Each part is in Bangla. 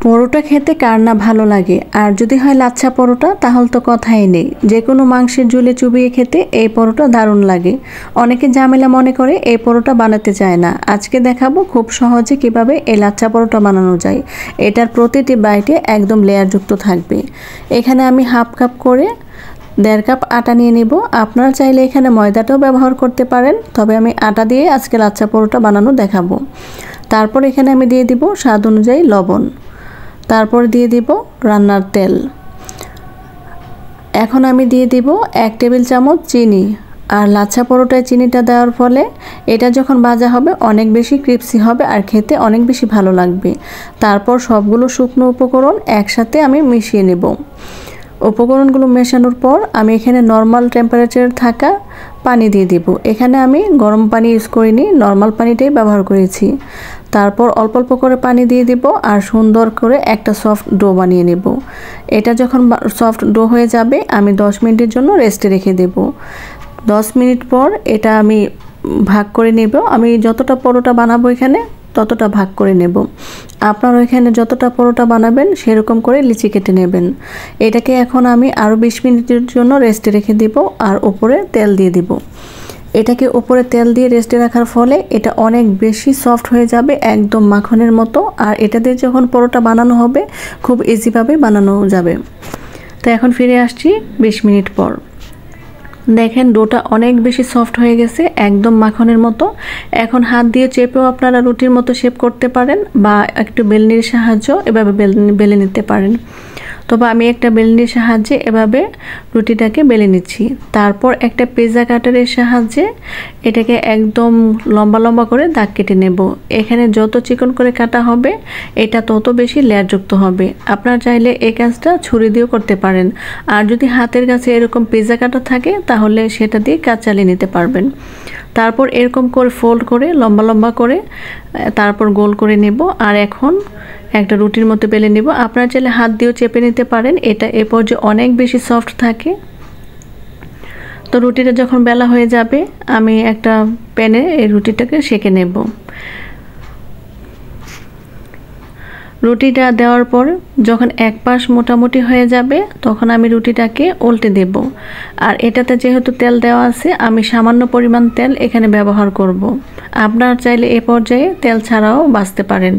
পরোটা খেতে কার না ভালো লাগে, আর যদি হয় লাচ্ছা পরোটা তাহলে তো কথাই নেই। যে কোনো মাংসের ঝোলে চুবিয়ে খেতে এই পরোটা দারুণ লাগে। অনেকে ঝামেলা মনে করে এই পরোটা বানাতে চায় না। আজকে দেখাবো খুব সহজে কিভাবে এই লাচ্ছা পরোটা বানানো যায়। এটার প্রতিটি বাইটে একদম লেয়ারযুক্ত থাকবে। এখানে আমি হাফ কাপ করে 1.5 কাপ আটা নিয়ে নিব। আপনারা চাইলে এখানে ময়দাটাও ব্যবহার করতে পারেন, তবে আমি আটা দিয়ে আজকে লাচ্ছা পরোটা বানানো দেখাবো। তারপর এখানে আমি দিয়ে দিব স্বাদ অনুযায়ী লবণ, তারপর দিয়ে দিব রান্নার তেল। এখন আমি দিয়ে দিব 1 টেবিল চামচ চিনি। আর লাচ্ছা পরোটায় চিনিটা দেওয়ার ফলে এটা যখন ভাজা হবে অনেক বেশি ক্রিস্পি হবে আর খেতে অনেক বেশি ভালো লাগবে। তারপর সবগুলো শুকনো উপকরণ একসাথে আমি মিশিয়ে নেব। উপকরণগুলো মেশানোর পর আমি এখানে নর্মাল টেম্পারেচার থাকা পানি দিয়ে দিব। এখানে আমি গরম পানি ইউজ করিনি, নর্মাল পানিটাই ব্যবহার করেছি। তারপর অল্প অল্প করে পানি দিয়ে দিব আর সুন্দর করে একটা সফট ডো বানিয়ে নেব। এটা যখন সফট ডো হয়ে যাবে আমি 10 মিনিটের জন্য রেস্টে রেখে দেব। 10 মিনিট পর এটা আমি ভাগ করে নেব। আমি যতটা পরোটা বানাবো এখানে ততটা ভাগ করে নেব। আপনারা এখানে যতটা পরোটা বানাবেন সেরকম করে লিচি কেটে নেবেন। এটাকে এখন আমি আরও 20 মিনিটের জন্য রেস্টে রেখে দিব আর উপরে তেল দিয়ে দিব। এটাকে উপরে তেল দিয়ে রেস্টে রাখার ফলে এটা অনেক বেশি সফট হয়ে যাবে, একদম মাখনের মতো। আর এটা দিয়ে যখন পরোটা বানানো হবে খুব ইজিভাবে বানানো যাবে। তো এখন ফিরে আসছি 20 মিনিট পর। দেখেন ডোটা অনেক বেশি সফট হয়ে গেছে, একদম মাখনের মতো। এখন হাত দিয়ে চেপেও আপনারা রুটির মতো শেপ করতে পারেন বা একটু বেলনির সাহায্য এভাবে বেলে নিতে পারেন। তবে আমি একটা বেলনির সাহায্যে এভাবে রুটিটাকে বেলে নিচ্ছি। তারপর একটা পিৎজা কাটারের সাহায্যে এটাকে একদম লম্বা লম্বা করে দাগ কেটে নেব। এখানে যত চিকন করে কাটা হবে এটা তত বেশি লেয়ারযুক্ত হবে। আপনারা চাইলে এই কাজটা ছুরি দিয়েও করতে পারেন। আর যদি হাতের কাছে এরকম পিৎজা কাটা থাকে তাহলে সেটা দিয়ে কাজ চালিয়ে নিতে পারবেন। তারপর এরকম করে ফোল্ড করে লম্বা লম্বা করে তারপর গোল করে নেব। আর এখন একটা রুটির মতো বেলে নেব। আপনারা চাইলে হাত দিয়েও চেপে নিতে পারেন, এটা এ পর্যায়ে অনেক বেশি সফট থাকে। তো রুটিটা যখন বেলা হয়ে যাবে আমি একটা প্যানে এই রুটিটাকে সেঁকে নেব। রুটিটা দেওয়ার পর যখন এক পাশ মোটামুটি হয়ে যাবে তখন আমি রুটিটাকে উল্টে দেব। আর এটাতে যেহেতু তেল দেওয়া আছে আমি সামান্য পরিমাণ তেল এখানে ব্যবহার করব। আপনারা চাইলে এ পর্যায়ে তেল ছাড়াও বাছতে পারেন।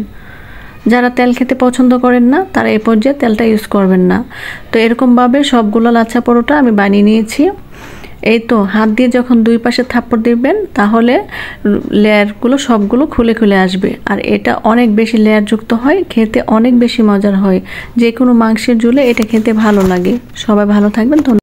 যারা তেল খেতে পছন্দ করেন না তারা এই পর্যায়ে তেলটা ইউজ করবেন না। তো এরকমভাবে সবগুলো লাচ্ছা পরোটা আমি বানিয়ে নিয়েছি। এই তো হাত দিয়ে যখন দুই পাশে থাপ্পড় দিবেন তাহলে লেয়ারগুলো সবগুলো খুলে খুলে আসবে। আর এটা অনেক বেশি লেয়ারযুক্ত হয়, খেতে অনেক বেশি মজার হয়। যে কোনো মাংসের ঝোলে এটা খেতে ভালো লাগে। সবাই ভালো থাকবেন।